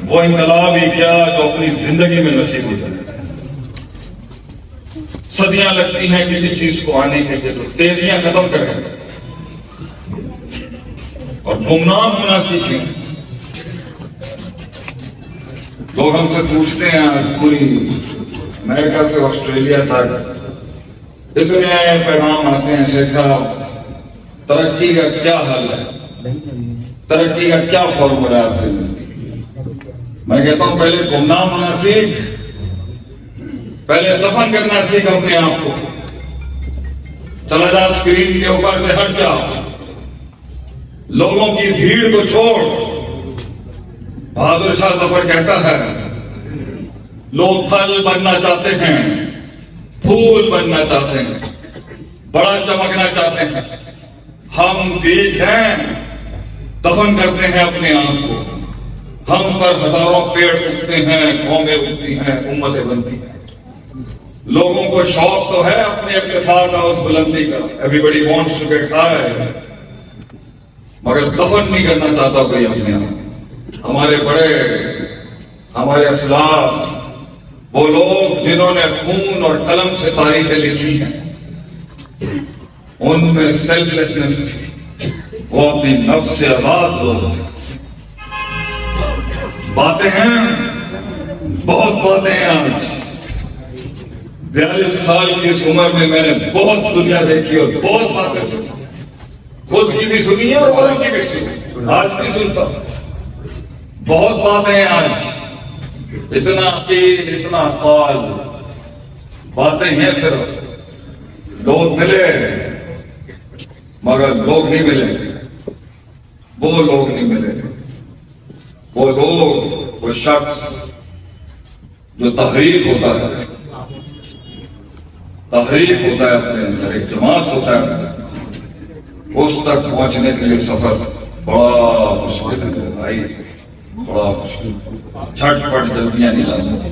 وہ انقلاب ہی کیا جو اپنی زندگی میں نصیب ہو سکے. صدیاں لگتی ہیں کسی چیز کو آنے کے لیے تو تیزیاں ختم کریں اور گمنام ہونا سیکھیں. لوگ ہم سے پوچھتے ہیں آج پوری امریکہ سے آسٹریلیا تک اتنے پیغام آتے ہیں شیخ صاحب ترقی کا کیا حل ہے, ترقی کا کیا فارمولا ہے آپ کے نزدیک. میں کہتا ہوں پہلے گمنام ہونا سیکھ, پہلے دفن کرنا سیکھ اپنے آپ کو. چلا جا اسکرین کے اوپر سے ہٹ جا, لوگوں کی بھیڑ کو چھوڑ. بہادر شاہ ظفر کہتا ہے لوگ پھل بننا چاہتے ہیں, پھول بننا چاہتے ہیں, بڑا چمکنا چاہتے ہیں. ہم بیج ہیں, دفن کرتے ہیں اپنے آپ کو. ہم پر ہزاروں پیڑ اگتے ہیں, قومیں اگتی ہیں, امتیں بنتی ہیں. لوگوں کو شوق تو ہے اپنے ارتفاع کا, اس بلندی کا. Everybody wants to get high, مگر دفن نہیں کرنا چاہتا کوئی اپنے آپ. ہمارے بڑے, ہمارے اسلاف, وہ لوگ جنہوں نے خون اور قلم سے تاریخیں لکھی ہیں, ان میں سیلف لیسنس تھی. وہ اپنی نفس سے آزاد لوگ تھے. باتیں ہیں, بہت باتیں ہیں. آج 42 سال کی اس عمر میں میں نے بہت دنیا دیکھی اور بہت باتیں سنی. خود کی بھی سنی ہے اور اوروں کی بھی سنی, آج بھی سنتا ہوں. بہت باتیں ہیں آج, اتنا عقید, اتنا قال, باتیں ہیں. صرف لوگ ملے مگر لوگ نہیں ملے. وہ لوگ نہیں ملے. وہ لوگ, وہ شخص جو تحریک ہوتا ہے, تحریک ہوتا ہے اپنے اندر, ایک جماعت ہوتا ہے, اس تک پہنچنے کے لیے سفر بڑا مشکل ہے بھائی, بڑا مشکل. جھٹ پٹ جلدیاں نہیں لا سکتے.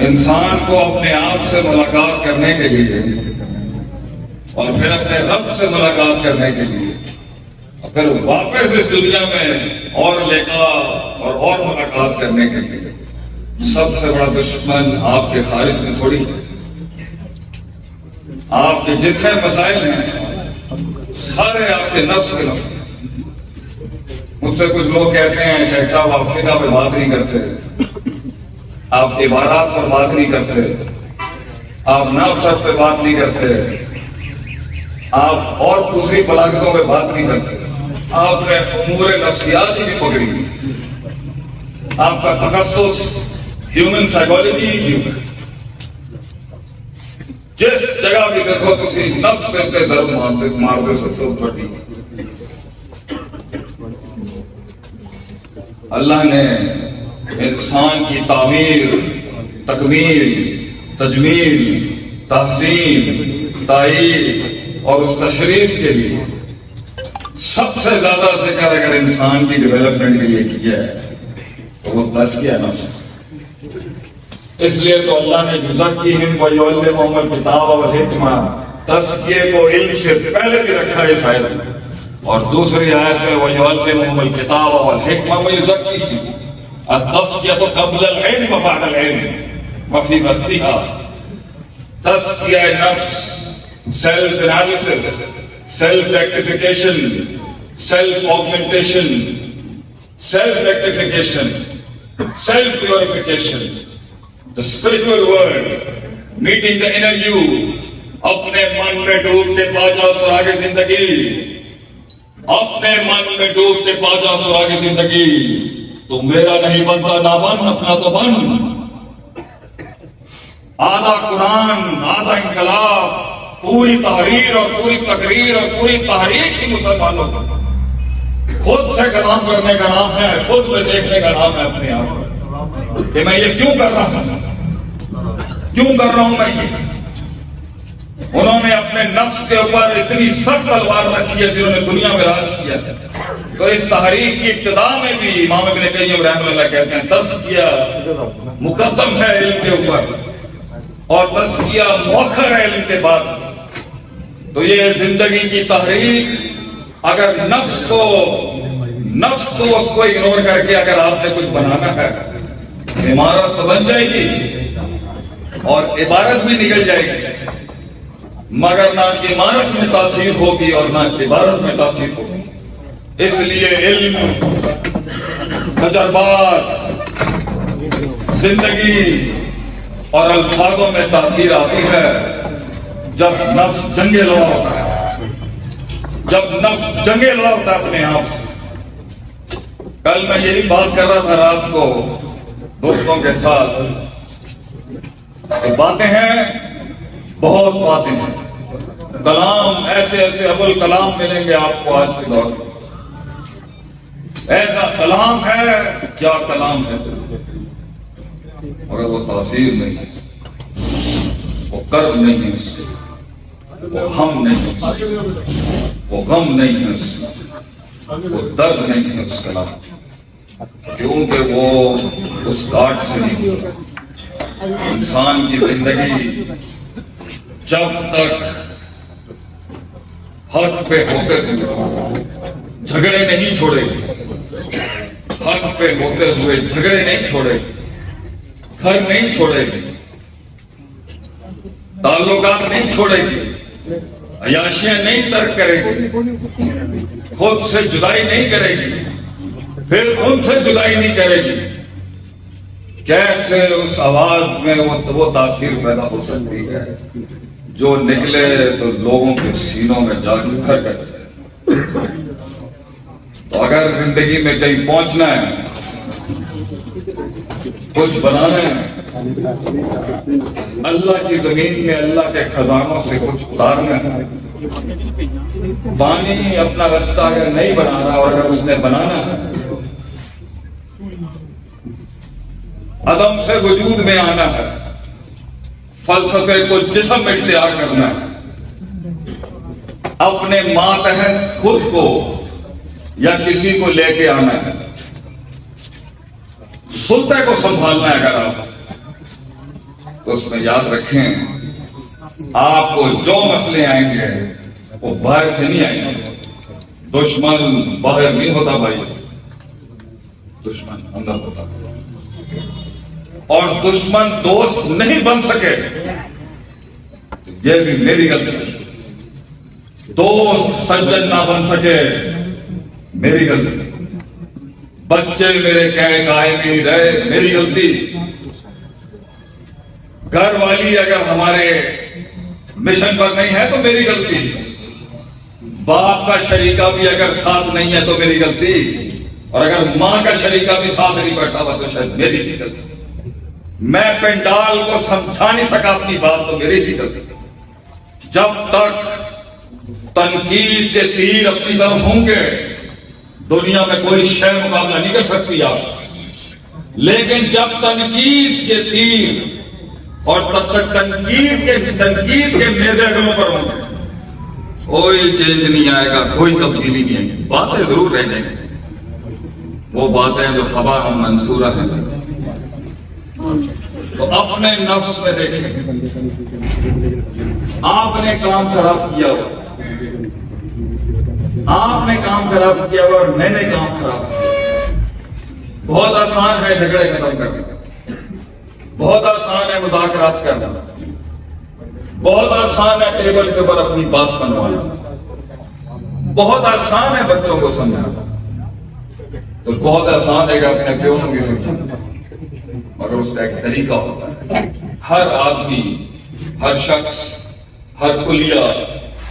انسان کو اپنے آپ سے ملاقات کرنے کے لیے اور پھر اپنے رب سے ملاقات کرنے کے لیے اور پھر واپس اس دنیا میں اور لقاء اور ملاقات کرنے کے لیے سب سے بڑا دشمن آپ کے خارج میں تھوڑی ہے. آپ کے جتنے مسائل ہیں سارے آپ کے نفس کے نفس. مجھ سے کچھ لوگ کہتے ہیں شیخ صاحب آپ فقہ پہ بات نہیں کرتے, آپ عبادات پر بات نہیں کرتے, آپ نفس پہ بات نہیں کرتے, آپ اور دوسری بلاغتوں پہ بات نہیں کرتے. آپ نے امور نفسیات ہی نہیں پکڑی. آپ کا تخصص ہیومن سائیکالوجی. جس جگہ بھی دیکھو تسی نفس پہ ضرب مار دے سکتے ہو. بڑی اللہ نے انسان کی تعمیر, تکمیل, تجمیل, تحسین, تائید اور اس تشریف کے لیے سب سے زیادہ ذکر اگر انسان کی ڈیولپمنٹ کے لیے کیا ہے تو وہ تزکیہ نفس. اس لیے تو اللہ نے یزکیہم ویعلمہم الکتاب والحکمہ, تزکیے کو علم سے پہلے بھی رکھا ہے اس آیت میں. اور دوسری آیت میں ویعلمہم الکتاب والحکمہ ویزکیہم, التزکیہ قبل العلم وبعد العلم وفی وسطها. تزکیہ نفس, self analysis, self rectification, self augmentation, self rectification, self purification, the spiritual world, meeting the inner you. اپنے من میں ڈوبتے پاجا سراغ زندگی, اپنے من میں ڈوبتے پاجا سراغ زندگی. تو میرا نہیں بنتا نہ بن, اپنا تو بن. آدھا قرآن، آدھا انقلاب، پوری تحریر اور پوری تقریر اور پوری تحریک ہی مسلمانوں کو خود سے کلام کرنے کا نام ہے، خود میں دیکھنے کا نام ہے اپنے آپ کہ میں یہ کیوں کر رہا ہوں، کیوں کر رہا ہوں میں یہ۔ انہوں نے اپنے نفس کے اوپر اتنی سخت تلوار رکھی ہے جنہوں نے دنیا میں راج کیا ہے۔ تو اس تحریک کی ابتدا میں بھی امام ابن قیم رحمہ اللہ کہتے ہیں تزکیہ مقدم ہے علم کے اوپر اور تزکیہ مؤخر ہے علم کے بعد۔ تو یہ زندگی کی تحریک اگر نفس کو اس کو اگنور کر کے اگر آپ نے کچھ بنانا ہے، عمارت تو بن جائے گی اور عبارت بھی نکل جائے گی، مگر نہ عمارت میں تاثیر ہوگی اور نہ عبارت میں تاثیر ہوگی۔ اس لیے علم، تجربات، زندگی اور الفاظوں میں تاثیر آتی ہے جب نفس جنگے لڑا ہوتا ہے، جب نفس جنگے لڑا ہوتا ہے اپنے آپ سے۔ کل میں یہی بات کر رہا تھا رات کو دوستوں کے ساتھ کہ باتیں ہیں، بہت باتیں ہیں، کلام ایسے ایسے ابوالکلام ملیں گے آپ کو آج کے دور میں۔ ایسا کلام ہے، کیا کلام ہے، مگر وہ تاثیر نہیں ہے، وہ کرم نہیں ہے اس سے، وہ ہم نہیں ہے اس سے، وہ غم نہیں ہے اس میں، وہ درد نہیں ہے اس کلام، کیونکہ وہ اس کاٹ سے نہیں ہوتا۔ انسان کی زندگی جب تک حق پہ ہوتے ہوئے جھگڑے نہیں چھوڑے گی، حق پہ ہوتے ہوئے جھگڑے نہیں چھوڑے گی، گھر نہیں چھوڑے گی، تعلقات نہیں چھوڑے گی، عیاشیاں نہیں ترک کرے گی، خود سے جدائی نہیں کرے گی، پھر ان سے جدائی نہیں کرے گی، کیسے اس آواز میں وہ تاثیر پیدا ہو سکتی ہے جو نکلے تو لوگوں کے سینوں میں جا کے گھر کر جائے۔ تو اگر زندگی میں کہیں پہنچنا ہے، کچھ بنانا ہے، اللہ کی زمین میں اللہ کے خزانوں سے کچھ اتارنا ہے، پانی اپنا رستہ اگر نہیں بنا رہا اور اگر اس نے بنانا ہے، عدم سے وجود میں آنا ہے، فلسفے کو جسم میں اختیار کرنا ہے، اپنے ماتحت خود کو یا کسی کو لے کے آنا ہے، سلطے کو سنبھالنا ہے اگر آپ، تو اس میں یاد رکھیں آپ کو جو مسئلے آئیں گے وہ باہر سے نہیں آئیں گے۔ دشمن باہر نہیں ہوتا بھائی، دشمن اندر ہوتا ہے، اور دشمن دوست نہیں بن سکے یہ بھی میری غلطی ہے، دوست سجن نہ بن سکے میری غلطی، بچے میرے کہے قائم ہی رہے میری غلطی، گھر والی اگر ہمارے مشن پر نہیں ہے تو میری غلطی، باپ کا شریکہ بھی اگر ساتھ نہیں ہے تو میری غلطی، اور اگر ماں کا شریکہ بھی ساتھ نہیں بیٹھا ہوا تو شاید میری بھی غلطی، میں پنڈال کو سمجھا نہیں سکا اپنی بات تو میری بھی غلطی۔ جب تک تنقید کے تیر اپنی طرف ہوں گے دنیا میں کوئی شے مقابلہ نہیں کر سکتی آپ، لیکن جب تنقید کے تیر اور تب تک تنقید کے نیزے گلوں پر ہوں گے کوئی چینج نہیں آئے گا، کوئی تبدیلی نہیں آئے گی، باتیں ضرور رہ جائیں گی، وہ باتیں جو ہوا منصورہ ہیں۔ تو اپنے نفس میں دیکھیں، آپ نے کام خراب کیا ہوا، آپ نے کام خراب کیا ہوا اور میں نے کام خراب کیا۔ بہت آسان ہے جھگڑے ختم کرنا، بہت آسان ہے مذاکرات کرنا، بہت آسان ہے ٹیبل کے اوپر اپنی بات بنوانا، بہت آسان ہے بچوں کو سمجھانا، تو بہت آسان ہے کہ اپنے پیونوں کی سمجھانا، مگر اس کا ایک طریقہ ہوتا ہے۔ ہر آدمی، ہر شخص، ہر کلیہ،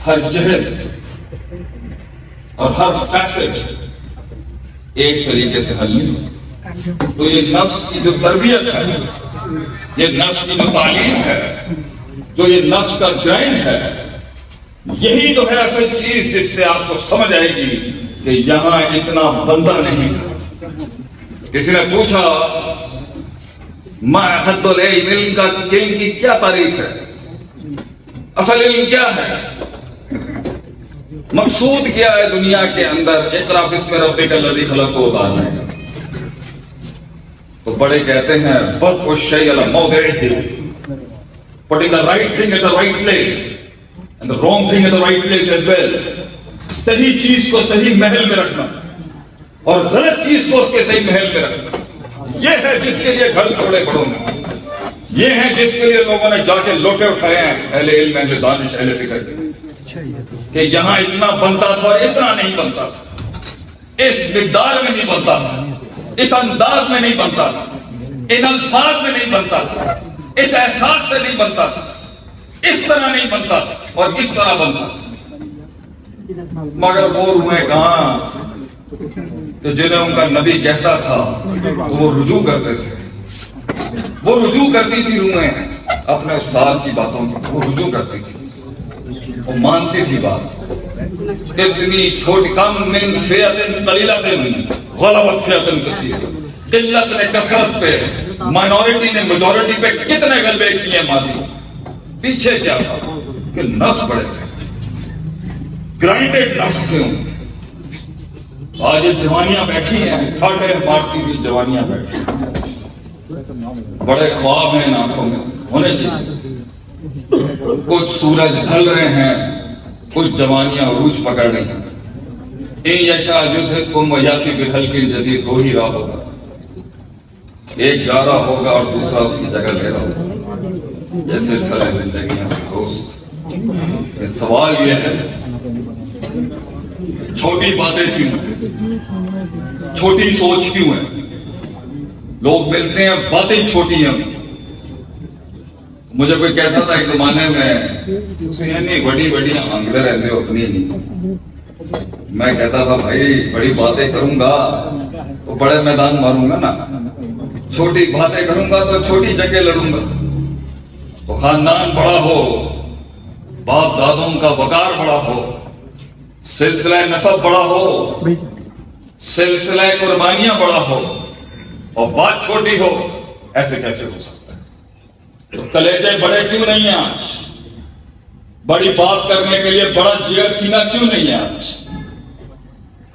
ہر جہت اور ہر فیسٹ ایک طریقے سے حل نہیں ہوتا۔ تو یہ نفس کی جو تربیت ہے یہ نفس کی جو تعلیم ہے، جو یہ نفس کا گرائنڈ ہے، یہی تو ہے اصل چیز جس سے آپ کو سمجھ آئے گی کہ یہاں اتنا بندہ نہیں تھا۔ کسی نے پوچھا ما حد العلم، علم کا علم کی کیا تعریف ہے، اصل علم کیا ہے، مقصود کیا ہے دنیا کے اندر، اقرا بسم ربک الذی خلق کو اتارنا ہے۔ تو بڑے کہتے ہیں وضع الشیء علی موضعہ، putting the right thing at the right place and the wrong thing at the right place as well۔ صحیح چیز کو صحیح محل میں رکھنا اور غلط چیز کو اس کے صحیح محل میں رکھنا، یہ ہے جس کے لیے گھر چھوڑے پڑوں گے، یہ ہے جس کے لیے لوگوں نے جا کے لوٹے اٹھائے ہیں، اہل علم، اہل دانش، اہل فکر کے، کہ یہاں اتنا بنتا تھا اور اتنا نہیں بنتا تھا، اس مقدار میں نہیں بنتا تھا، اس انداز میں نہیں بنتا تھا، ان الفاظ میں نہیں بنتا تھا، اس احساس سے نہیں بنتا تھا، اس طرح نہیں بنتا تھا اور اس طرح بنتا تھا۔ مگر وہ روحیں کہاں کہ جنہیں ان کا نبی کہتا تھا وہ رجوع کرتے تھے، وہ رجوع کرتی تھی روحیں اپنے استاد کی باتوں کی، وہ رجوع کرتی تھی، وہ مانتی تھی بات۔ اتنی چھوٹی کم من فئۃ قلیلۃ غلبت فئۃ کثیرۃ، قلت نے کثرت پہ، مائنورٹی نے میجورٹی پہ کتنے غلبے کیے ماضی۔ پیچھے کیا تھا کہ نفس بڑے تھے، گرائنڈڈ نفس تھے ان کے۔ آج یہ جوانیاں بیٹھی ہیں، کھاٹے مارتی ہوئی جوانیاں بیٹھی ہیں، بڑے خواب ہیں ان آنکھوں میں، ہونے چاہیے۔ کچھ سورج ڈھل رہے ہیں، کچھ جوانیاں عروج پکڑ رہی ہیں۔ ان یشاء یذہبکم ویأتی بخلق جدید، دو ہی راہ ہوگا، ایک جا رہا ہوگا اور دوسرا اس کی جگہ لے رہا ہوگا۔ یہ سلسلہ زندگی ہے دوست۔ سوال یہ ہے چھوٹی باتیں کیوں ہیں، چھوٹی سوچ کیوں ہے؟ لوگ ملتے ہیں باتیں چھوٹی ہیں۔ مجھے کوئی کہتا تھا ایک زمانے میں نہیں بڑی بڑی آنگلے رہتے ہو اپنی، میں کہتا تھا بھائی بڑی باتیں کروں گا تو بڑے میدان ماروں گا نا، چھوٹی باتیں کروں گا تو چھوٹی جگہ لڑوں گا۔ تو خاندان بڑا ہو، باپ دادوں کا وقار بڑا ہو، سلسلہ نسب بڑا ہو، سلسلہ قربانیاں بڑا ہو، اور بات چھوٹی ہو، ایسے کیسے ہو سکتا ہے؟ تو کلیجے بڑے کیوں نہیں ہیں آج؟ بڑی بات کرنے کے لیے بڑا جگر سینہ کیوں نہیں ہے آج؟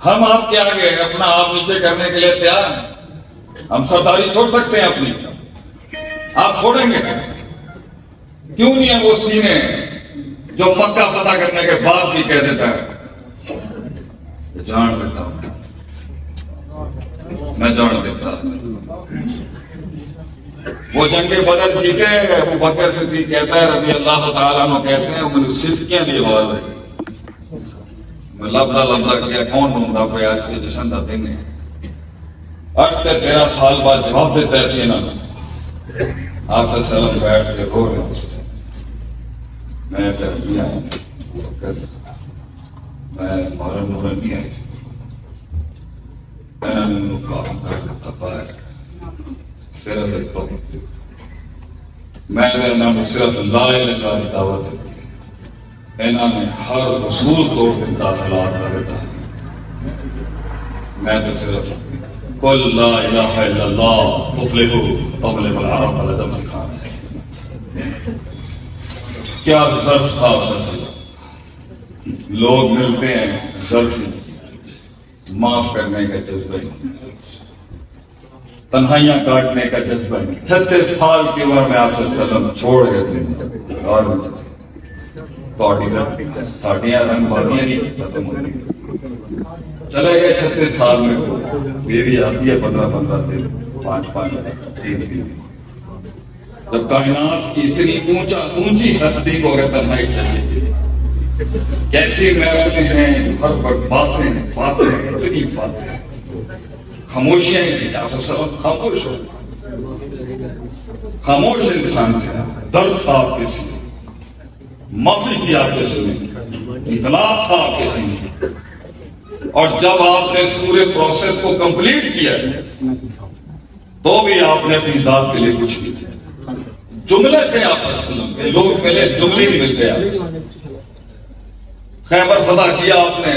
ہم آپ کے آگے اپنا آپ نیچے کرنے کے لیے تیار ہیں، ہم سرداری چھوڑ سکتے ہیں اپنی، آپ چھوڑیں گے کیوں نہیں ہے وہ سینے جو مکہ فتح کرنے کے بعد بھی کہہ دیتا ہے جان دیتا ہوں، میں جان دیتا ہوں۔ وہ جنگ بدر جیتے ابو بکر صدیق کہتا ہے رضی اللہ تعالیٰ عنہ کہتے ہیں مجھے سسکیاں دی آواز آئی، میں لبدا لبدا کیا کون ہوتا کوئی آج کے جشن کا دن ہے، 13 سال بعد جواب دیتا ہے سینا آپ سے سلام بیٹھ کے رو رہے ہیں، میں تربی آئی میں مارن مورن نہیں آئی سی، میں نے انہوں کام کر دیتا باہر صرف ایک توحید، میں نے انہوں صرف لا الہ الا اللہ دعوت دیتی، انہوں نے ہر رسول توڑ دیتا صلاح کر دیتا، میں تو صرف قل لا الہ الا اللہ تفلحوا تغلب العرب العجم سکھانا ہے۔ کیا ظرف تھا اس سے؟ لوگ ملتے ہیں ظرف معاف کرنے کا جذبہ نہیں، تنہائیاں کاٹنے کا جذبہ نہیں۔ 36 سال کی عمر میں آپ سے وسلم چھوڑ گئے تھے اور ساڑیاں رنگ بازیاں نہیں ختم ہو گئی، چلے گئے 36 سال میں، بیوی آتی ہے 15 دن 5 دن، جب کائنات کی اتنی اونچی ہستی کو اگر تنہائی چاہیے، کیسی محفلیں ہیں، ہر وقت باتیں اتنی باتیں، خاموشیاں ہیں، آپ سب خاموش ہو، خاموش انسان تھے، درد تھا آپ کے سینے، معافی تھی آپ کے سینے، انقلاب تھا آپ کے سینے، اور جب آپ نے اس پورے پروسیس کو کمپلیٹ کیا تو بھی آپ نے اپنی ذات کے لیے کچھ نہیں کیا۔ جملے تھے آپ صلی اللہ علیہ وسلم کے، لوگ پہلے جملے نہیں ملتے آپ. خیبر فتح کیا آپ نے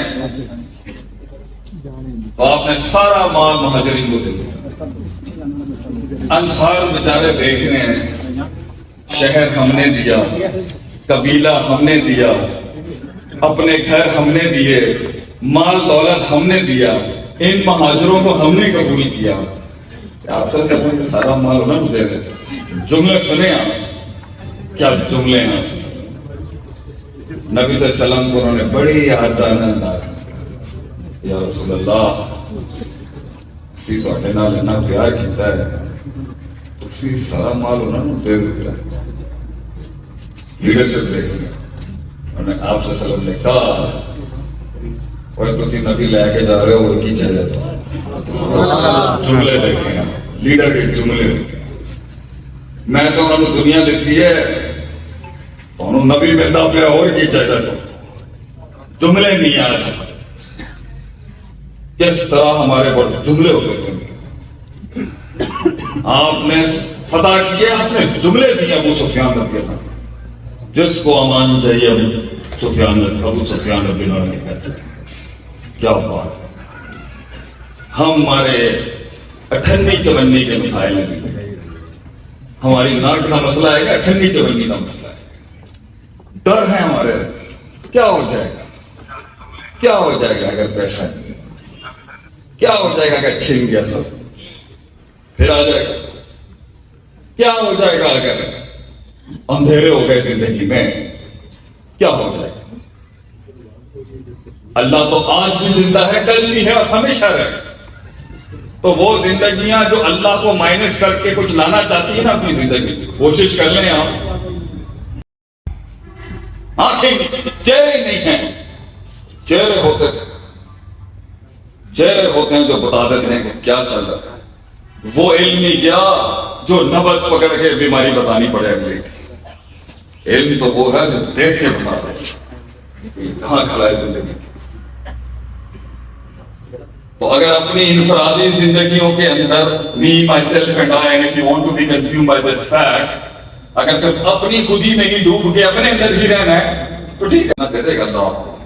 تو آپ نے سارا مال مہاجرین کو دے دیا. انصار بیچارے دیکھنے ہیں، شہر ہم نے دیا، قبیلہ ہم نے دیا، اپنے گھر ہم نے دیے، مال دولت ہم نے دیا، ان مہاجروں کو ہم نے قبول کیا. آپ سے اپنے سارا مال انہوں نے دے دیتے. جملے سنے آپ، کیا جملے ہیں. نبی صلی اللہ علیہ وسلم کو انہوں نے بڑی آزادانہ انداز میں کہا، یا رسول اللہ اسی تواڈے نال اتنا پیار کیتا ہے، تسی سارا مال انہوں نے دے دیتا ہے. لیڈرشپ دیکھیے. انہوں نے آپ صلی اللہ علیہ وسلم نے کہا، اور تسی نبی لے کے جا رہے ہو اور کی چاہیے. تو جملے دیکھیں، لیڈر کے جملے دیکھیں. میں تو انہوں نے دنیا دیتی ہے، انہوں نبی ملتا پہ اور کی چاہیے. تو جملے نہیں آج کس طرح ہمارے پر جملے ہوتے تھے. آپ نے فتح کیا، آپ نے جملے دیے ابو سفیان رضی اللہ عنہ، جس کو امان چاہیے ابو سفیان رضی اللہ عنہ کہتے ہیں. کیا بات ہے. ہمارے 58-54 کے مسائل ہیں. ہماری ناک کا مسئلہ ہے کہ 58-54 کا مسئلہ ہے. ڈر ہے ہمارے، کیا ہو جائے گا، کیا ہو جائے گا اگر پیسہ نہیں، کیا ہو جائے گا اگر چھن گیا سب کچھ، پھر آ جائے گا. کیا ہو جائے گا اگر اندھیرے ہو گئے زندگی میں، کیا ہو جائے گا. اللہ تو آج بھی زندہ ہے، کل بھی ہے اور ہمیشہ رہے. تو وہ زندگیاں جو اللہ کو مائنس کر کے کچھ لانا چاہتی ہے نا اپنی زندگی میں، کوشش کر لیں آپ. آنکھیں چہرے نہیں ہیں، چہرے ہوتے تھے، چہرے ہوتے ہیں جو بتا دیتے ہیں کہ کیا چل رہا ہے. وہ علم نہیں کیا جو نبض پکڑ کے بیماری بتانی پڑے اگلے. علم تو وہ ہے جو دیکھ کے بتا دے کہاں کھڑا ہے زندگی. تو اگر اپنی انفرادی زندگیوں کے اندر me, myself and I, and if you want to be consumed by this fact, اگر صرف اپنی خود ہی میں ہی ڈوب کے اپنے اندر ہی رہنا ہے تو ٹھیک ہے، نہ دے دے گا اللہ آپ کو.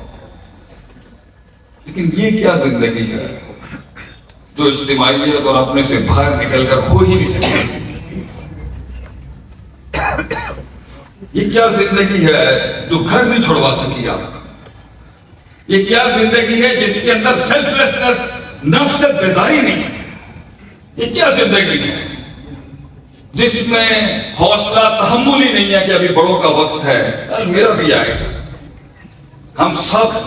لیکن یہ کیا زندگی ہے جو اجتماعیت اور اپنے سے باہر نکل کر ہو ہی نہیں سکتی. یہ کیا زندگی ہے جو گھر نہیں چھوڑوا سکی آپ. یہ کیا زندگی ہے جس کے اندر سیلف لیسنس، نفس سے بیزاری نہیں. یہ کیا زندگی ہے جس میں حوصلہ تحمل ہی نہیں ہے کہ ابھی بڑوں کا وقت ہے، کل میرا بھی آئے گا. ہم سب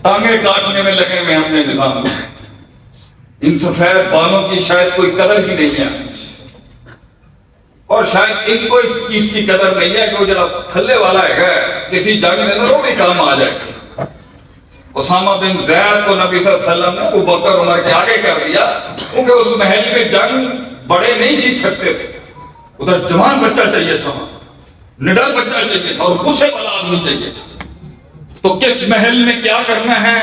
ٹانگیں کاٹنے میں لگے ہوئے اپنے نظام میں. ان سفید بالوں کی شاید کوئی قدر ہی نہیں ہے، اور شاید ان کو اس چیز کی قدر نہیں ہے کہ وہ جب تھلے والا ہے کسی جنگ میں وہ بھی کام آ جائے. اسامہ بن زید کو نبی صلی اللہ علیہ وسلم نے ابو بکر عمر کے آگے کر دیا کیونکہ اس محل میں جنگ بڑے نہیں جیت سکتے تھے. ادھر جوان بچہ چاہیے تھا، نڈر بچہ چاہیے تھا، اور غصے والا آدمی چاہیے تھا. تو کس محل میں کیا کرنا ہے،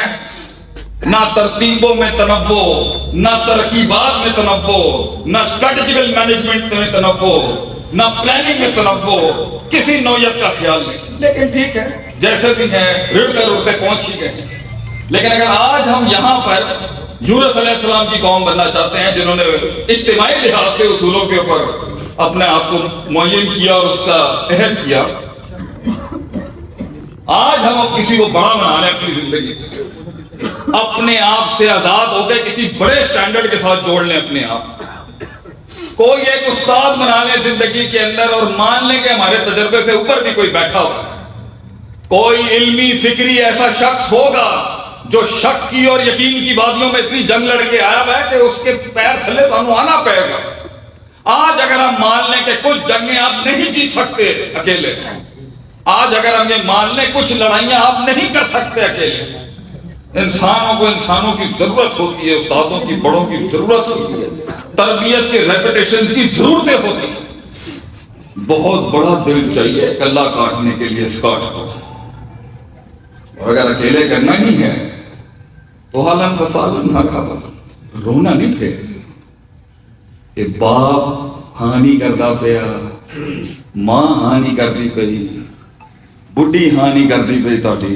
نہ ترتیبوں میں تنوع، نہ ترکیبات میں تنوع، نہ اسٹریٹجیکل مینجمنٹ میں تنوع، نہ پلاننگ میں تنوع، کسی نوعیت کا خیال نہیں. لیکن ٹھیک ہے جیسے بھی ہیں، رڑتے رڑتے پہنچ ہی گئے. لیکن اگر آج ہم یہاں پر یونس علیہ السلام کی قوم بننا چاہتے ہیں جنہوں نے اجتماعی لحاظ سے اصولوں کے اوپر اپنے آپ کو معین کیا اور اس کا عہد کیا، آج ہم کسی کو بڑا بنا لیں اپنی زندگی، اپنے آپ سے آزاد ہو کے کسی بڑے سٹینڈرڈ کے ساتھ جوڑ لیں اپنے آپ. کوئی ایک استاد بنا لیں زندگی کے اندر اور مان لیں کہ ہمارے تجربے سے اوپر بھی کوئی بیٹھا ہوگا. کوئی علمی فکری ایسا شخص ہوگا جو شک کی اور یقین کی وادیوں میں اتنی جنگ لڑ کے آیا ہے کہ اس کے پیر تھلے تو ہمیں آنا پڑے گا. آج اگر ہم مان لیں کہ کچھ جنگیں آپ نہیں جیت سکتے اکیلے، آج اگر ہم یہ مان لیں کچھ لڑائیاں آپ نہیں کر سکتے اکیلے، انسانوں کو انسانوں کی ضرورت ہوتی ہے، استادوں کی بڑوں کی ضرورت ہوتی ہے، تربیت کے ریپیٹیشن کی ضرورتیں ہوتی ہیں. بہت بڑا دل چاہیے کلہ کاٹنے کے لیے اسکاٹ کو. اور اگر اکیلے کرنا ہی ہے تو حالن بسالن نہ کھانا، رونا نہیں پھر کہ باپ ہانی کرتا پیا، ਮਾਂ ਹਾਨੀ ਕਰਦੀ ਪਈ, ਬੁੱਢੀ ਹਾਨੀ ਕਰਦੀ ਪਈ ਤੁਹਾਡੀ,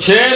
6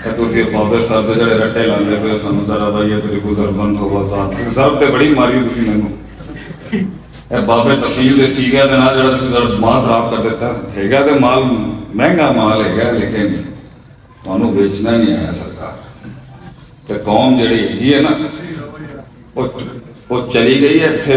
ਇਹ ਤੁਸੀਂ ਬਾਬੇ ਸਾਹਿਬ ਦੇ ਜਿਹੜੇ ਰੱਟੇ ਲਾਉਂਦੇ ਪਏ ਸਾਨੂੰ ਜ਼ਰਾ ਭਾਈ ਇਹ ਤੇਰੀ ਗੁਜ਼ਰਬੰਦ ਹੋਵਾ ਸਾਥ ਜ਼ਰਬ ਤੇ ਬੜੀ ਮਾਰੀ ਤੁਸੀਂ ਮੈਨੂੰ। ਇਹ ਬਾਬੇ ਤਫੀਲ ਦੇ ਸੀਗਾ ਦੇ ਨਾਲ ਜਿਹੜਾ ਤੁਸੀਂ ਜ਼ਰਾ ਦਿਮਾਗ ਖਰਾਬ ਕਰ ਦਿੱਤਾ ਹੈਗਾ, ਤੇ ਮਾਲ ਮਹਿੰਗਾ ਮਾਲ ਹੈਗਾ, ਲੇਕਿਨ ਤੁਹਾਨੂੰ ਵੇਚਣਾ ਨਹੀਂ ਆਇਆ ਸਰਕਾਰ। ਤੇ ਕੌਮ ਜਿਹੜੀ ਹੈਗੀ ਹੈ ਨਾ, ਉਹ ਚਲੀ ਗਈ ਹੈ ਇੱਥੇ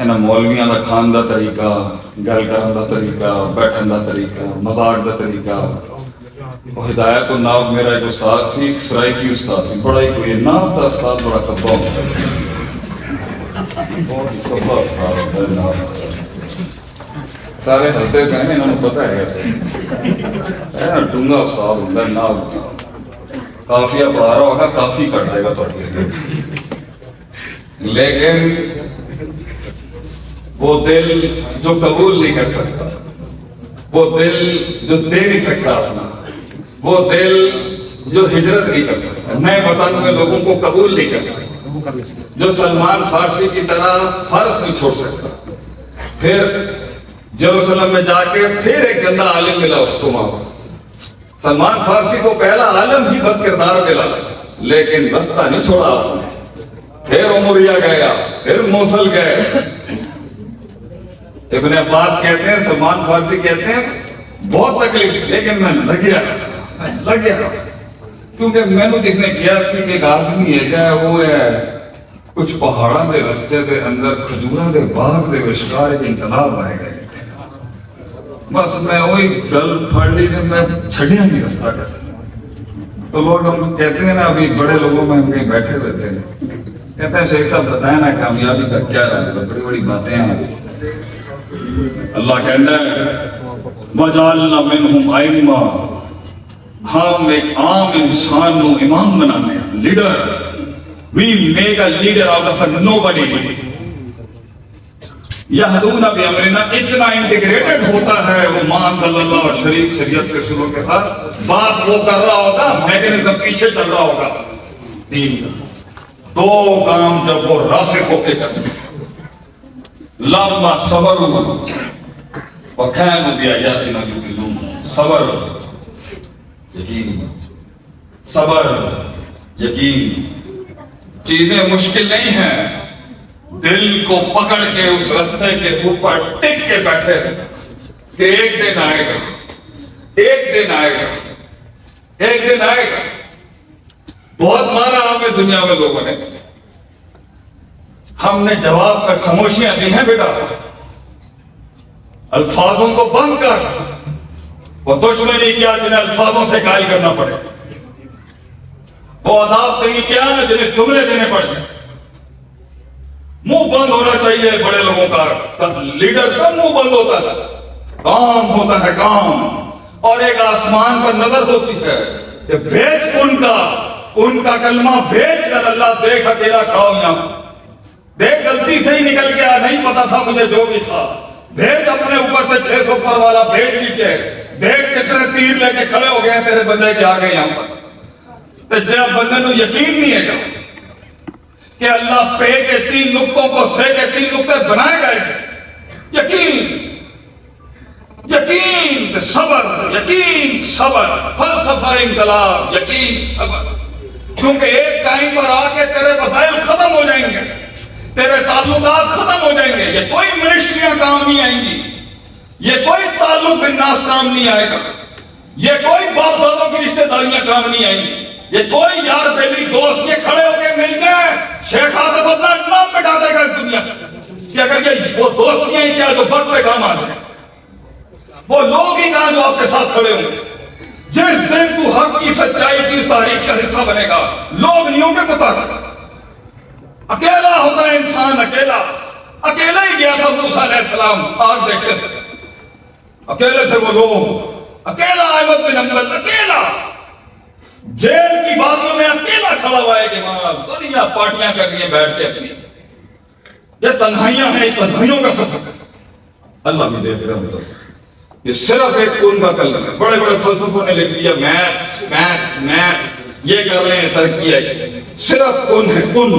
ਇਹਨਾਂ ਮੌਲਵੀਆਂ ਦਾ ਖਾਣ ਦਾ ਤਰੀਕਾ, ਗੱਲ ਕਰਨ ਦਾ ਤਰੀਕਾ, ਬੈਠਣ ਦਾ ਤਰੀਕਾ, ਮਜ਼ਾਕ ਦਾ ਤਰੀਕਾ। ਉਹ ਹਿਦਾਇਤ ਨਾਬ ਮੇਰਾ ਇੱਕ ਉਸਤਾਦ ਸੀ, ਇੱਕ ਸਰਾਇਕੀ ਉਸਤਾਦ ਸੀ, ਬੜਾ ਹੀ ਕੋਈ ਨਾਬ ਦਾ ਉਸਤਾਦ, ਬੜਾ ਕੱਬਾ ਹੁੰਦਾ ਸੀ, ਬਹੁਤ ਕੱਬਾ ਉਸਤਾਦ ਹੁੰਦਾ ਨਾਬ ਦਾ। ਸਾਰੇ ਹੱਸਦੇ ਪਏ ਨੇ, ਇਹਨਾਂ ਨੂੰ ਪਤਾ ਹੈ ਇਹ ਡੂੰਘਾ ਉਸਤਾਦ ਹੁੰਦਾ ਨਾਬ ਦਾ। ਕਾਫੀਆ ਪੜਾ ਰਹਾ ਹੋਗਾ, ਕਾਫੀ ਕੱਟ ਜਾਏਗਾ ਤੁਹਾਡੇ, لیکن وہ دل جو قبول نہیں کر سکتا، وہ دل جو دے نہیں سکتا اپنا، وہ دل جو ہجرت نہیں کر سکتا، میں وطن میں لوگوں کو قبول نہیں کر سکتا، جو سلمان فارسی کی طرح فارس نہیں چھوڑ سکتا، پھر یروشلم میں جا کے پھر ایک گندا عالم ملا اس کو وہاں۔ سلمان فارسی کو پہلا عالم ہی بد کردار ملا، لیکن رستہ نہیں چھوڑا آپ نے۔ پھر عمریہ گیا، پھر موصل گئے۔ ابن عباس کہتے ہیں، سلمان فارسی کہتے ہیں بہت تکلیف، لیکن میں لگ گیا کیونکہ میں نے کس نے کیا سی کہ ایک آدمی ہے کیا وہ ہے کچھ پہاڑاں دے رستے دے اندر کھجوراں دے باغ دے وشکار ایک انقلاب آئے گئے، بس میں وہی گل پھڑ لی کہ میں چھڑیا نہیں رستہ کرتا۔ تو لوگ ہم کہتے ہیں نا، ابھی بڑے لوگوں میں ہم کہیں بیٹھے رہتے ہیں، کہتے ہیں شیخ صاحب بتائیں نا کامیابی کا کیا راز ہے، بڑی بڑی باتیں ہیں۔ اللہ کہتا ہے وَجَعَلْنَا مِنْهُمْ أَئِمَّةً، ہم ایک عام انسان کو امام بنانے ہیں، leader. We make a leader out of a nobody۔ یہدون بِأَمْرِنَا، اتنا انٹیگریٹڈ ہوتا ہے وہ ماں صلی اللہ اور شریعت کے سلوک کے ساتھ، بات وہ کر رہا ہوگا، میکنزم پیچھے چل رہا ہوگا۔ دین دو کام جب وہ راسخ ہو کے کرتے، لما صبر وكانوا بآياتنا يوقنون، صبر یقین، صبر یقین۔ چیزیں مشکل نہیں ہیں، دل کو پکڑ کے اس رستے کے اوپر ٹک کے بیٹھے کہ ایک دن آئے گا، ایک دن آئے گا، ایک دن آئے گا۔ بہت مارا ہمیں دنیا میں لوگوں نے، ہم نے جواب پر خاموشیاں دی ہیں بیٹا، الفاظوں کو بند کر۔ وہ دشمنی کیا جنہیں الفاظوں سے قائل کرنا پڑے، وہ آداب کہیں کیا جنہیں جملے دینے پڑتے۔ منہ بند ہونا چاہیے بڑے لوگوں کا، لیڈرز کا منہ بند ہوتا ہے، کام ہوتا ہے کام، اور ایک آسمان پر نظر ہوتی ہے کہ بھیج ان کا کلمہ بھیج کر، اللہ دیکھ اکیلا کھڑا ہوں یہاں، دیکھ غلطی سے ہی نکل گیا، نہیں پتا تھا مجھے جو بھی تھا، بھیج اپنے اوپر سے 600 پر والا بھیج نیچے، دیکھ کتنے تیر لے کے کھڑے ہو گئے ہیں تیرے بندے کے آگے یہاں پر۔ تو جب بندے نو یقین نہیں ہے گا کہ اللہ پے کے 3 نقطوں کو سے کے 3 نقطے بنائے گئے، یقین یقین صبر، یقین صبر، فلسفہ انقلاب، یقین صبر۔ کیونکہ ایک ٹائم پر آ کے تیرے وسائل ختم ہو جائیں گے، تیرے تعلقات ختم ہو جائیں گے، یہ کوئی منسٹریاں کام نہیں آئیں گی، یہ کوئی تعلق بالناس کام نہیں آئے گا، یہ کوئی باپ دادوں کی رشتہ داریاں کام نہیں آئیں گی، یہ کوئی یار بیلی دوست یہ کھڑے ہو کے مل جائیں، شیخ آدم اپنا نام مٹا دے گا اس دنیا سے، کہ اگر یہ وہ دوستیاں ہی کیا جو وقت پہ کام آ جائیں، وہ لوگ ہی کہاں جو آپ کے ساتھ کھڑے ہوں گے۔ جس دن تو حق کی سچائی کی اس تاریخ کا حصہ بنے گا، لوگ نہیں ہوں گے متحد، اکیلا ہوتا ہے انسان، اکیلا ہی گیا تھا موسیٰ علیہ السلام، آگ دیکھتے تھے، اکیلے تھے وہ لوگ، اکیلا احمد بن حنبل، اکیلا جیل کی باتوں میں اکیلا کھڑا ہوا ہے کہ وہاں دنیا پارٹیاں کر رہی ہیں بیٹھ کے اپنی، یہ تنہائیاں ہیں، تنہائیوں کا سفر ہے۔ اللہ بھی دیکھ رہا ہوں، یہ صرف ایک کن کا کلم ہے۔ بڑے بڑے فلسفوں نے لکھ دیا میتھس یہ کر لیں ترقی ہے، صرف کن ہے، کن،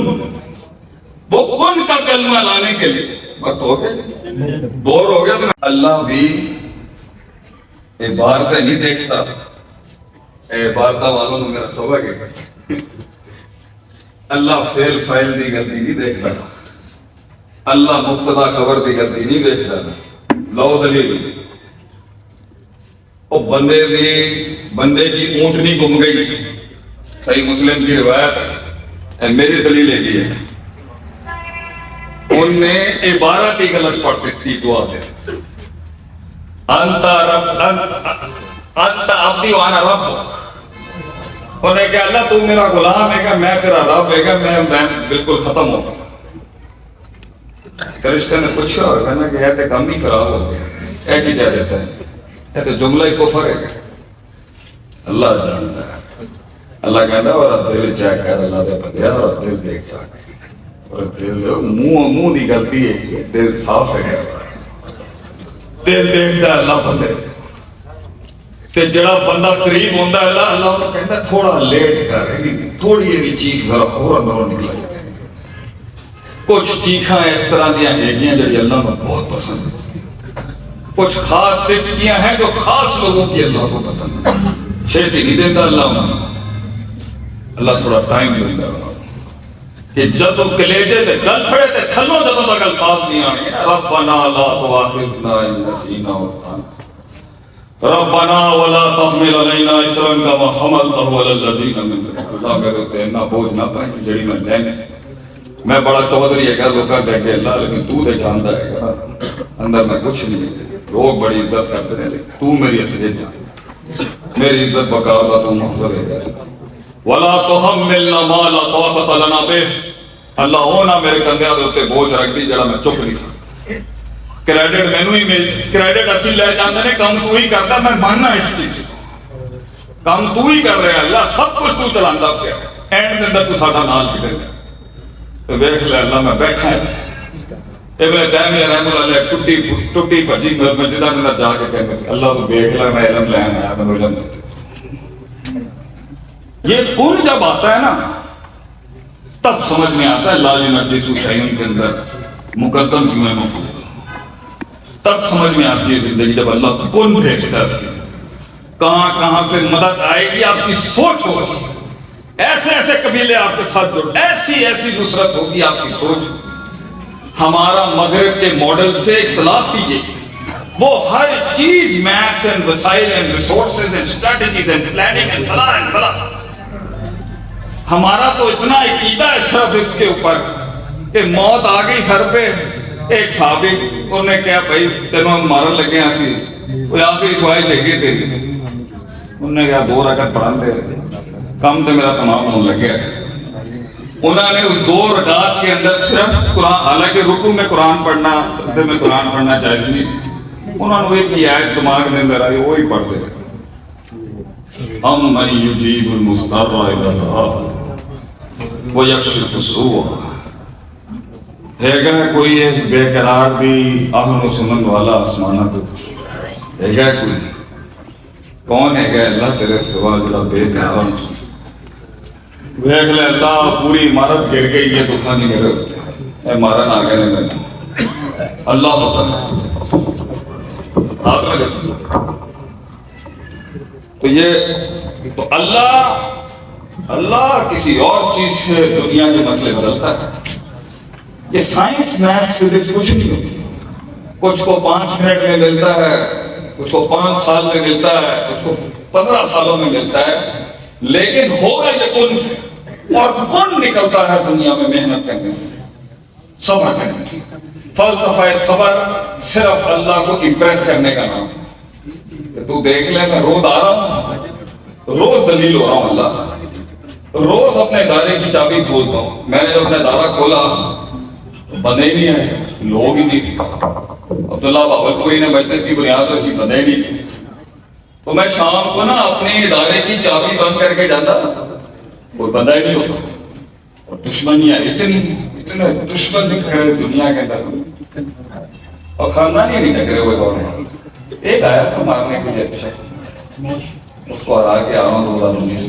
وہ کن کا کلمہ لانے کے لیے وقت ہو گیا، بور ہو گیا۔ اللہ بھی عبارتیں نہیں دیکھتا، عبارتہ والوں نے میرا سبق ہے، اللہ فعل فاعل دی غلطی نہیں دیکھتا، اللہ مبتدا خبر دی غلطی نہیں دیکھتا۔ لو دلیل، وہ بندے کی اونٹنی گم گئی، صحیح مسلم کی روایت ہے، میری دلیل ہے، ان نے عبارت ہی غلط پڑھ دیتی دعا دے انت عبدی وانا رب. انہوں نے کہا اللہ تو میرا غلام ہے گا میں تیرا رب ہے گا میں بالکل ختم ہو گیا. فرشتے نے پوچھا اور کہنا کہ یہ تو کام ہی خراب ہو گیا ایک ہی کہہ دیتا ہے یہ تو جملہ ہی کفر ہے. اللہ جانتا ہے. اللہ کہتا ہے اور دل چیک کر اللہ دے بدیا اور دل دیکھ سکتے اور دل منہ دی غلطی ہے کہ دل صاف ہے دل دیکھتا ہے اللہ بندے تے جڑا بندہ قریب ہوندا ہے اللہ انہوں کہتا ہے تھوڑا لیٹ کر تھوڑی یہ چیز ذرا اور اندروں نکل جائے. کچھ چیخاں اس طرح دیا ہیں جو اللہ کو بہت پسند ہے. کچھ خاص صفتیاں ہیں جو خاص لوگوں کی اللہ کو پسند ہے. چھیتی نہیں دیتا اللہ تھوڑا ٹائم دیتا کہ جب تم کلیجے تے گل کھڑے تے کھلو جب تک الفاظ نہیں آنے ربنا لا تؤاخذنا ان نسینا واخطانا ربنا ولا تحمل علينا اصرا كما حملته على الذين من قبلنا. اللہ کہتے ہیں اتنا بوجھ نہ پائیں جڑی میں لینے میں بڑا چودھری ہے کہ لوگ کہتے ہیں کہ اللہ لیکن تو تے جانتا ہے کہ اندر میں کچھ نہیں. لوگ بڑی عزت کرتے ہیں لیکن تو میری اصلیت جانتا میری عزت بقا کا تو محفوظ ہے. ولا تحملنا ما لا طاقت لنا به. اللہ ہونا میرے کندھیاں دے اوتے بوجھ رکھ دی جڑا میں چک نہیں سکتا. کریڈٹ مینوں ہی مل کریڈٹ اسی لے جاندے نے کم تو ہی کردا میں ماننا اس چیز کم تو ہی کر رہا اللہ سب کچھ تو چلاندا پیا اینڈ دے اندر تو ساڈا نام چھڈے تو دیکھ لے اللہ میں بیٹھا ہے. ابن تیمیہ رحمہ اللہ علیہ ٹوٹی بھجی مسجدہ میں اندر جا کے کہتے ہیں اللہ تو دیکھ لے میں علم لین آیا میں علم دیتے. یہ کن جب آتا ہے نا تب سمجھ میں آتا ہے لا ينجس شیء کے اندر مقدم کیوں ہے مفعول. تب سمجھ میں آتی ہے زندگی جب اللہ کن بھیجتا ہے اس کی کہاں کہاں سے مدد آئے گی آپ کی سوچ ہوگی. ایسے ایسے قبیلے آپ کے ساتھ جڑ ایسی ایسی نصرت ہوگی آپ کی سوچ. ہمارا مغرب کے ماڈل سے اختلاف ہی یہ وہ ہر چیز میتھس اینڈ وسائل and resources and strategies and planning and blah ہمارا تو اتنا عقیدہ ہے صرف اس کے اوپر کہ موت آ گئی سر پہ. ایک صحابی انہوں نے کہا بھائی تینوں مارن لگے ہیں اسی کوئی آخری خواہش ہے کہ تیری. انہوں نے کہا 2 رکعت پڑھا دے کم تو میرا تمام ہونے لگے. انہوں نے اس 2 رکعت کے اندر صرف قرآن حالانکہ رکوع میں قرآن پڑھنا سجدے میں قرآن پڑھنا جائز نہیں انہوں نے ایک آیت دماغ میں اندر آئی وہی پڑھ دے امن یجیب المضطر اذا دعاہ ویکشف السوء. ہے گا کوئی اس بے قرار دی آہن و سمن والا آسمانہ تو ہے گا کوئی کون ہے گا اللہ تیرے سوا جڑا بے قرار دیکھ لے اللہ پوری عمارت گر گئی ہے دکھا نہیں میرے اے مارن آ گئے نے اللہ ہوتا تو یہ تو اللہ کسی اور چیز سے دنیا کے مسئلے بدلتا ہے. یہ سائنس میتھس فزکس کچھ نہیں ہوتی. کچھ کو 5 منٹ میں ملتا ہے کچھ کو 5 سال میں ملتا ہے کچھ کو 15 سالوں میں ملتا ہے لیکن ہوگا یہ کن سے اور کن نکلتا ہے دنیا میں محنت کرنے سے صبر کرنے سے. فلسفہ صبر صرف اللہ کو امپریس کرنے کا نام ہے. تو دیکھ لے میں روز آ رہا ہوں روز دلیل ہو رہا ہوں اللہ روز اپنے ادارے کی چابی کھولتا ہوں. میں نے جب اپنا ادارہ کھولا بندے ہی نہیں آئے لوگ ہی نہیں تھے. عبداللہ باولپوری نے مسجد کی بنیاد رکھی بندے ہی نہیں تھے. تو میں شام کو نا اپنے ادارے کی چابی بند کر کے جاتا کوئی بندہ ہی نہیں ہوتا اور دشمنیاں اتنے دشمن دکھ رہے دنیا کے اندر اور خاندان ہی نہیں لگ رہے ہوئے گورنمنٹ. ایک آیا تھا مارنے کے لیے اس کو ہرا کے آرام 2019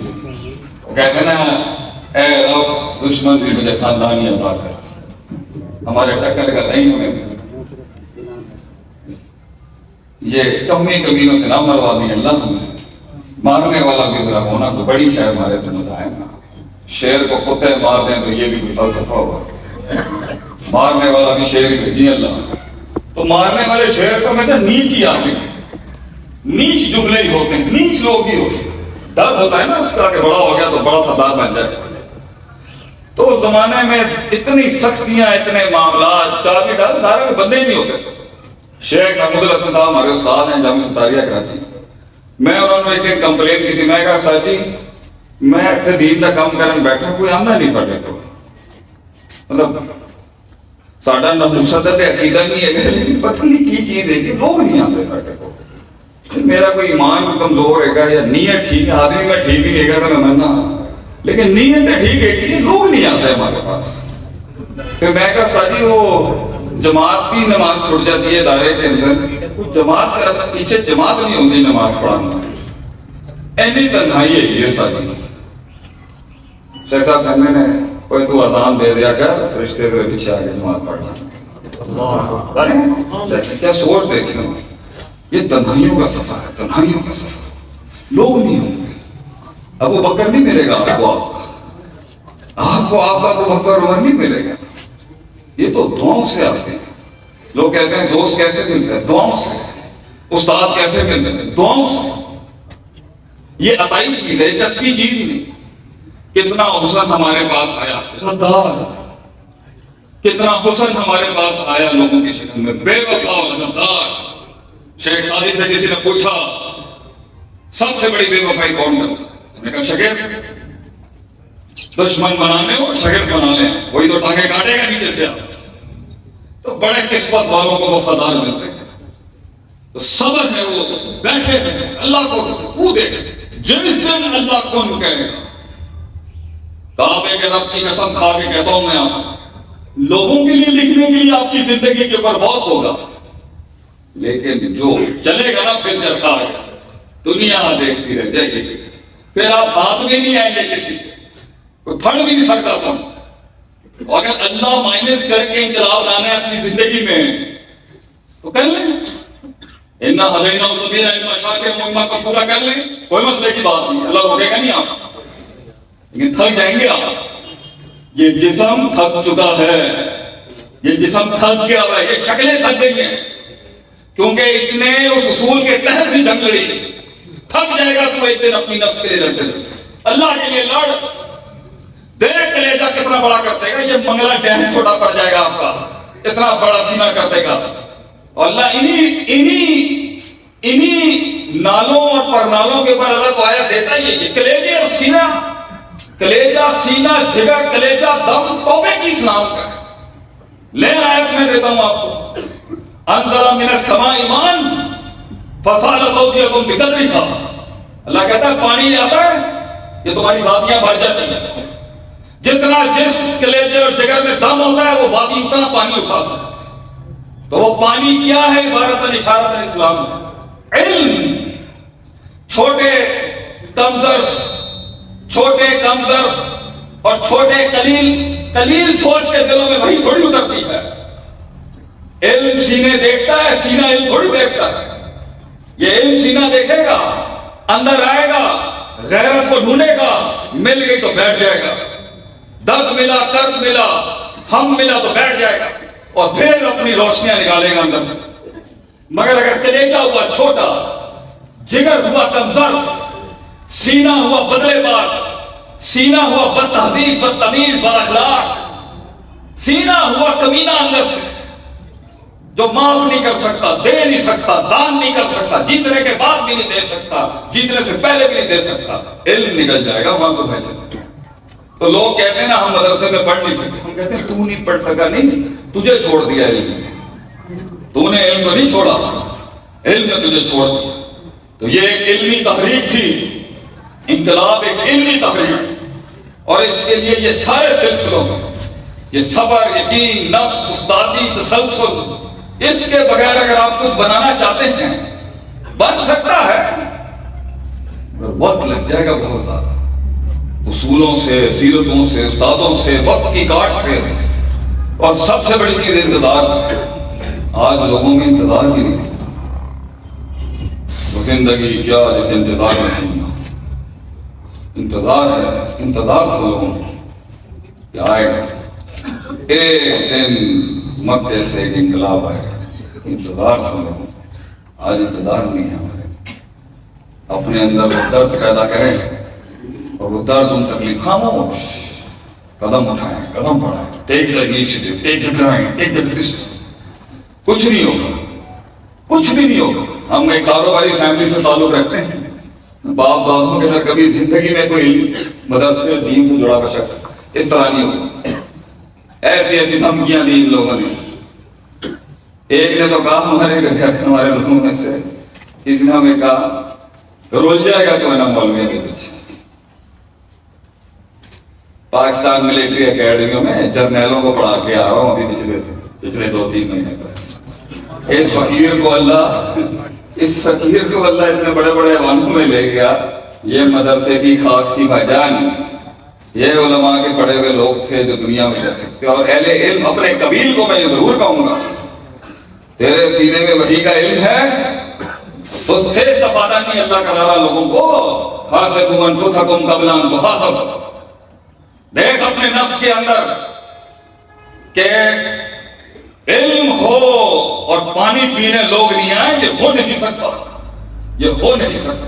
وہ کہتے نا اے رب دشمن بھی مجھے خاندانی عطا کر ہمارے ٹکر کا نہیں ہمیں یہ کمی کمینوں سے نہ مروا دی اللہ ہمیں. مارنے والا بھی ذرا ہونا تو بڑی شاید مارے تو مزہ آئے گا. شیر کو کتے مار دیں تو یہ بھی کوئی فلسفہ ہوگا. مارنے والا بھی شیر ہی بھیجی اللہ تو مارنے والے شیر کو ہمیشہ نیچ ہی آتے ہیں نیچ جملے ہی ہوتے ہیں نیچ لوگ ہی ہوتے ہیں. ڈر ہوتا ہے نا اس کا کہ بڑا ہو گیا تو بڑا سردار بن جائے تو اس زمانے میں اتنی سختیاں، اتنے معاملات، چابی ڈال دارے میں بندے ہی نہیں ہوتے. شیخ محمود الحسن صاحب ہمارے استاد ہیں جامعہ ستاریہ کراچی. میں انہوں نے ایک دن کمپلین کی تھی. میں کہا استاد جی میں اتنے دین کا کام کرنے بیٹھا، کوئی آمدہ نہیں ساڈے کو، مطلب ساڈا نحوست عقیدہ نہیں ہے، لیکن پتہ نہیں کی چیز ہے کہ لوگ نہیں آتے ساڈے کو. میرا کوئی ایمان کمزور ہے گا یا نیت ٹھیک ہے، آدمی میں ٹھیک ہی نہیں گا تو میں مرنا، لیکن نیت ٹھیک ہے کہ لوگ نہیں آتے ہمارے پاس. پھر میں کہا استاد جی وہ جماعت بھی نماز چھوٹ جاتی ہے ادارے کے اندر، جماعت کا پیچھے جماعت نہیں ہوتی نماز پڑھانا، اینی تنہائی ہے یہ استاد جی. شیخ صاحب کہنے نے کوئی تو اذان دے دیا کر، فرشتے تیرے پیچھے آگے جماعت پڑھنا. کیا سوچ دیکھنا، یہ تنہائیوں کا سفر ہے، تنہائیوں کا سفر. لوگ نہیں ہوں گے، ابو بکر نہیں ملے گا آپ کو، آپ کو ابو بکر عمر نہیں ملے گا. یہ تو دعاؤں سے آتے ہیں. لوگ کہتے ہیں دوست کیسے ملتے ہیں؟ دعاؤں سے. استاد کیسے ملتے ہیں؟ دعاؤں سے. یہ عطائی چیز ہے، یہ کسبی چیز ہی نہیں. کتنا حسن ہمارے پاس آیا، کتنا حسن ہمارے پاس آیا لوگوں کی شکل میں، بے وفا اور غدار. شیخ سادی سے کسی نے پوچھا سب سے بڑی بے وفائی کون کرتا ہے؟ میں نے کہا شگرد. دشمن بنانے ہو شگرد بنا لیں، وہی تو ٹانگے کاٹے گا نیچے سے. آپ تو بڑے قسمت والوں کو وفادار ملتے ہیں. تو صبر ہے، وہ بیٹھے ہیں اللہ کو وہ دیکھیں. جس دن اللہ کن کہے گا، کعبے کے رب کی قسم کھا کے کہتا ہوں میں، آپ لوگوں کے لیے لکھنے کے لیے آپ کی زندگی کے اوپر بہت ہوگا، لیکن جو چلے گا نا پھر چرخا دنیا دیکھتی رہ جائے گی. پھر آپ بات بھی نہیں آئیں گے کسی سے، کوئی پھڑ بھی نہیں سکتا تھا. اگر اللہ مائنس کر کے انقلاب لانا ہے اپنی زندگی میں تو کر لیں. اِنَّا هَدَيْنَاهُ السَّبِيلَ إِمَّا شَاكِرًا وَإِمَّا كَفُورًا کر لیں، کوئی مسئلے کی بات نہیں. اللہ روکے گا نہیں آپ، لیکن تھک جائیں گے آپ. یہ جسم تھک چکا ہے، یہ جسم تھک گیا ہے، یہ شکلیں تھک گئی ہیں، کیونکہ اس نے اس اصول کے تحت بھی جنگ لڑی. تھک جائے گا تو ایک دن اپنی نفس کے لیے لڑتے رہے. اللہ کے لیے لڑ. دیکھ کلیجہ کتنا بڑا کر دے گا، یہ منگلا ڈیم چھوٹا پڑ جائے گا آپ کا، اتنا بڑا سینہ کر دے گا. اور اللہ انہی نالوں اور پرنالوں کے اوپر اللہ کو آیت دیتا ہی ہے. کلیجے اور سینہ، کلیجہ سینہ جگر کلیجہ دم توبے کی اسلام کا. لے آیت میں دیتا ہوں آپ کو. انزل من السماء ماء فسالت اودية بقدرها. اللہ کہتا ہے پانی آتا ہے، یہ تمہاری وادیاں بھر جاتی ہیں. جتنا جس کلیجے اور جگر میں دم ہوتا ہے وہ وادی اتنا پانی اٹھا سکتا ہے. تو وہ پانی کیا ہے؟ عبارت اشارت اسلام. علم. چھوٹے کمزرف اور چھوٹے قلیل سوچ کے دلوں میں وہی تھوڑی اترتی ہے. علم سینے دیکھتا ہے، سینہ علم تھوڑی دیکھتا ہے. یہ علم سینہ دیکھے گا، اندر آئے گا، غیرت کو ڈھونڈے گا، مل گئی تو بیٹھ جائے گا. درد ملا، درد ملا، ہم ملا تو بیٹھ جائے گا اور پھر اپنی روشنیاں نکالے گا اندر سے. مگر اگر کلیجہ ہوا چھوٹا، جگر ہوا کمزور، سینہ ہوا بدلے باز، سینہ ہوا بد تہذیب، بد تمیز، بد اخلاق، سینہ ہوا کمینہ اندر سے، جو معاف نہیں کر سکتا، دے نہیں سکتا، دان نہیں کر سکتا، جیتنے کے بعد بھی نہیں دے سکتا، جیتنے سے پہلے بھی نہیں دے سکتا، علم نکل جائے گا وہاں سے بھیج سکتا. تو لوگ کہتے ہیں نا ہم مدرسے میں پڑھ نہیں سکتے. ہم کہتے ہیں تو نہیں پڑھ سکا، نہیں، تجھے چھوڑ دیا علم نے. تو نے علم کو نہیں چھوڑا، علم نے تجھے چھوڑ دیا. تو یہ ایک علمی تحریک تھی، انقلاب ایک علمی تحریک. اور اس کے لیے یہ سارے سلسلوں میں یہ صبر، یقین، نفس، استادی، تسلسل، اس کے بغیر اگر آپ کچھ بنانا چاہتے ہیں بن سکتا ہے، وقت لگ جائے گا بہت زیادہ. اصولوں سے، سیرتوں سے، استادوں سے، وقت کی کاٹ سے، اور سب سے بڑی چیز انتظار سے. آج لوگوں میں انتظار بھی نہیں کرتا. وہ زندگی کیا جس انتظار میں سینا. انتظار ہے، انتظار تھا لوگوں کہ آئے گا ایک دن، مکے سے ایک انقلاب آئے گا. انتظار تھا لوگوں. آج انتظار نہیں ہے ہمارے. اپنے اندر وہ درد پیدا کریں اور وہ درد ان تکلیف خاموش قدم اٹھائیں، قدم بڑھائیں، take the initiative, take the grind, take the decision. کچھ نہیں ہوگا، کچھ بھی نہیں ہوگا. ہم ایک کاروباری فیملی سے تعلق رکھتے ہیں. باپ دادوں کے ساتھ کبھی زندگی میں کوئی مدرسے دین سے جڑا ہوا شخص اس طرح نہیں ہوگا. ایسی ایسی دھمکیاں دی ان لوگوں نے. ایک نے تو کہا ہمارے گھر ہمارے لوگوں میں سے اس نے ہمیں کہا رول جائے گا تو ہے نا مولویوں کے پیچھے. پاکستان ملٹری اکیڈمیوں میں جرنیلوں کو پڑھا کے آ رہا ہوں ابھی پچھلے 2-3 مہینے پر. اس فقیر کو اللہ اتنے بڑے بڑے ایوانوں میں لے گیا. یہ مدرسے کی خاک تھی بھائی جان. یہ علماء کے پڑھے ہوئے لوگ تھے جو دنیا میں رہ سکتے. اور اہل علم اپنے قبیل کو میں یہ ضرور کہوں گا تیرے سینے میں وحی کا علم ہے، اس سے استفادہ نہیں اللہ کرا رہا لوگوں کو. حاسبوا انفسکم قبل ان تحاسبوا. دیکھ اپنے نفس کے اندر کہ علم ہو اور پانی پینے لوگ نہیں آئے، یہ ہو نہیں سکتا، یہ ہو نہیں سکتا.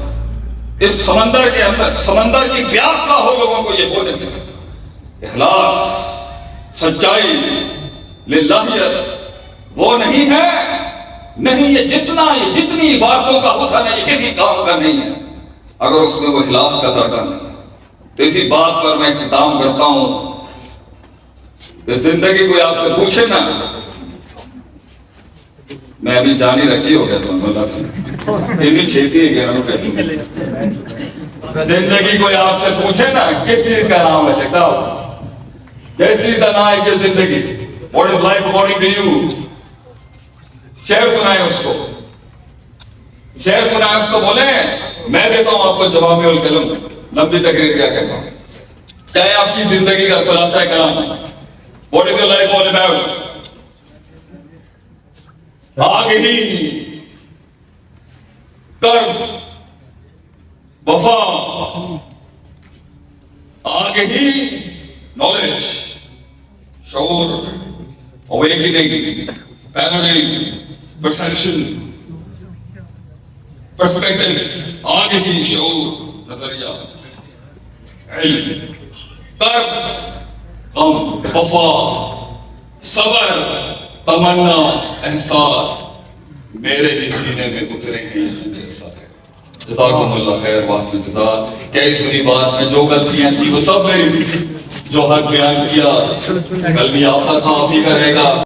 اس سمندر کے اندر سمندر کی پیاس نہ ہو لوگوں کو، یہ ہو نہیں سکتا. اخلاص، سچائی، للہیت وہ نہیں ہے. نہیں، یہ جتنی عبادتوں کا حسن ہے یہ کسی کام کا نہیں ہے اگر اس میں وہ اخلاص کا درجہ نہیں. تو اسی بات پر میں اختتام کرتا ہوں کہ زندگی کوئی آپ سے پوچھے نا، میں ابھی جانی رکھی ہو گیا تو اللہ سے اتنی چھیتی ہے کہ زندگی کوئی آپ سے پوچھے نا کس چیز کا نام ہے شیخ صاحب، کس چیز کا نام ہے کہ زندگی، what is life according to you. شعر سنائے اس کو، شعر سنائے اس کو. بولے میں دیتا ہوں آپ کو جواب الکلم، لمبی تقریر کیا کہتا ہوں. کیا ہے آپ کی زندگی کا خلاصہ کلام؟ What is your life all about? آگ ہی، کرب، وفا، آگ ہی، نالج، شعور، awakening، paradigm، perception، perspectives، آگے ہی شعور، نظریہ، علم، کرب، غم، وفا، صبر، تمنا، احساس میرے ہی سینے میں اترے ہیں. جزاکم اللہ خیر واسف جزا. کئی سنی بات میں جو غلطیاں تھی وہ سب میری تھی. جو حق بیان کیا کل بھی آپ کا تھا، آپ ہی کرے گا.